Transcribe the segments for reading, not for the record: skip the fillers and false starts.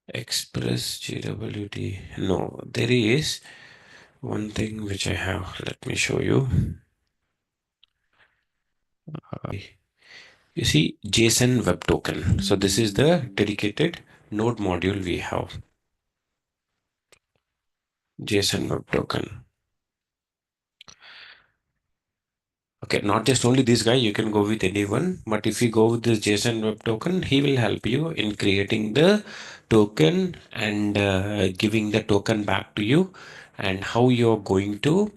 Express JWT. No, there is one thing which I have. Let me show you. You see JSON Web Token. So this is the dedicated node module we have. JSON Web Token. Okay, not just only this guy, you can go with anyone. But if you go with this JSON Web Token, he will help you in creating the token and giving the token back to you, and how you're going to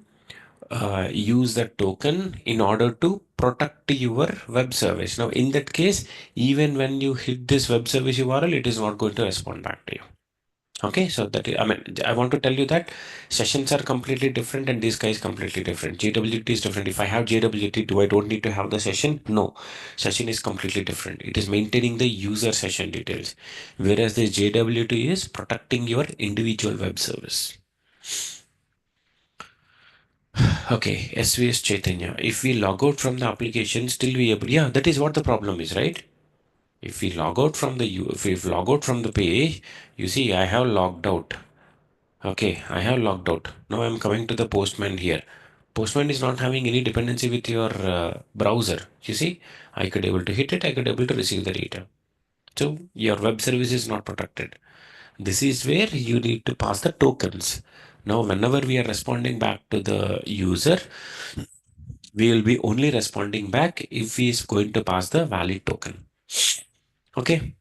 use the token in order to protect your web service. Now, in that case, even when you hit this web service URL, it is not going to respond back to you. Okay, so I mean, I want to tell you that sessions are completely different and this guy is completely different. JWT is different. If I have JWT, do I don't need to have the session? No, session is completely different. It is maintaining the user session details, whereas the JWT is protecting your individual web service. Okay, SVS Chaitanya. If we log out from the application, still we able, yeah, that is what the problem is, right? If we log out from the, if we log out from the page, you see, I have logged out. Okay, I have logged out. Now I'm coming to the Postman here. Postman is not having any dependency with your browser. You see, I could able to hit it, I could able to receive the data. So your web service is not protected. This is where you need to pass the tokens. Now, whenever we are responding back to the user, we will be only responding back if he is going to pass the valid token. Okay.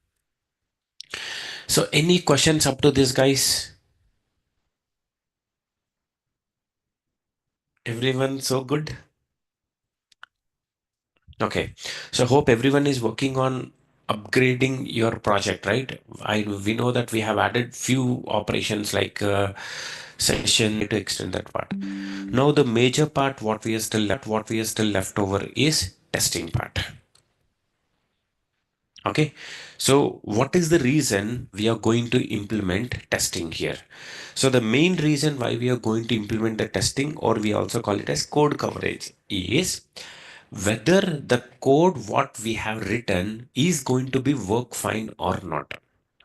So any questions up to this, guys? Everyone so good? Okay. So hope everyone is working on upgrading your project, right? We know that we have added few operations like session to extend that part. Now the major part, what we are still left over is testing part. Okay. So what is the reason we are going to implement testing here? So the main reason why we are going to implement the testing, or we also call it as code coverage, is whether the code what we have written is going to be work fine or not.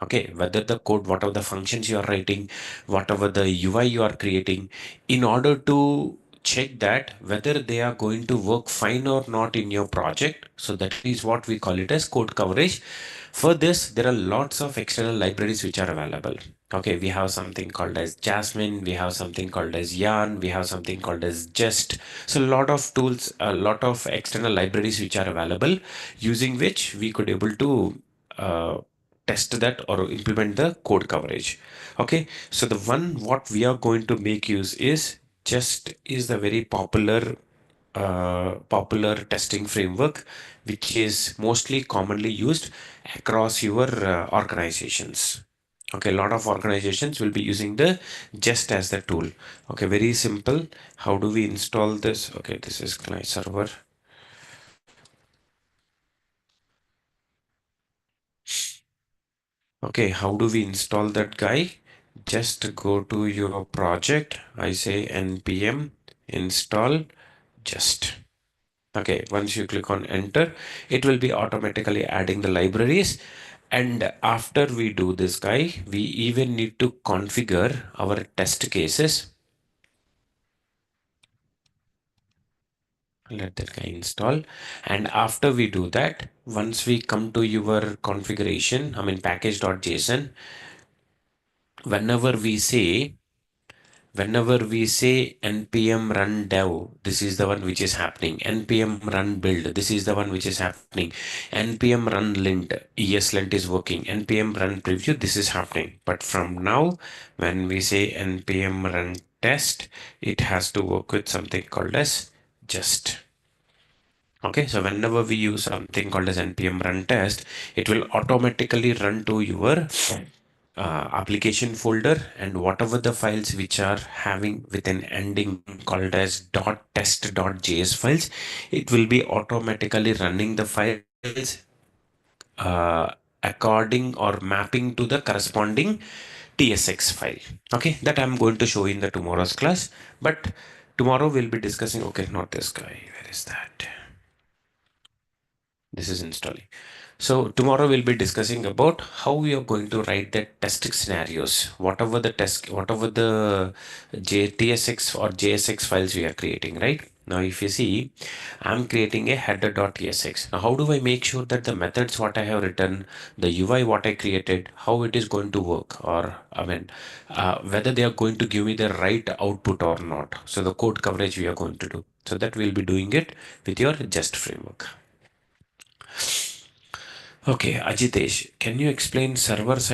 Okay, whether the code, whatever the functions you are writing, whatever the UI you are creating, in order to check that whether they are going to work fine or not in your project. So that is what we call it as code coverage. For this, there are lots of external libraries which are available. Okay, we have something called as Jasmine, we have something called as Yarn, we have something called as Jest. So a lot of tools, a lot of external libraries which are available, using which we could able to test that or implement the code coverage. Okay, so the one what we are going to make use is Jest is the very popular testing framework, which is mostly commonly used across your organizations. Okay, a lot of organizations will be using the Jest as the tool. Okay, very simple. How do we install this? Okay, this is client server. Okay, how do we install that guy? Just go to your project. I say npm install Jest. Okay, once you click on enter, it will be automatically adding the libraries. And after we do this guy, we even need to configure our test cases. Let that guy install. And after we do that, once we come to your configuration, I mean package.json, whenever we say whenever we say npm run dev, this is the one which is happening. Npm run build, this is the one which is happening. Npm run lint, ESLint is working. Npm run preview, this is happening. But from now, when we say npm run test, it has to work with something called as Jest. Okay, so whenever we use something called as npm run test, it will automatically run to your application folder, and whatever the files which are having with an ending called as .test.js files, it will be automatically running the files according or mapping to the corresponding TSX file. Okay, that I'm going to show in the tomorrow's class. But tomorrow we'll be discussing, okay, not this guy, where is that? This is installing. So tomorrow we'll be discussing about how we are going to write the test scenarios, whatever the JTSX or JSX files we are creating, right? Now, if you see, I'm creating a header.tsx. Now, how do I make sure that the methods what I have written, the UI what I created, how it is going to work, or I mean, whether they are going to give me the right output or not. So the code coverage we are going to do. So that we'll be doing it with your Jest framework. Okay, Ajitesh, can you explain server side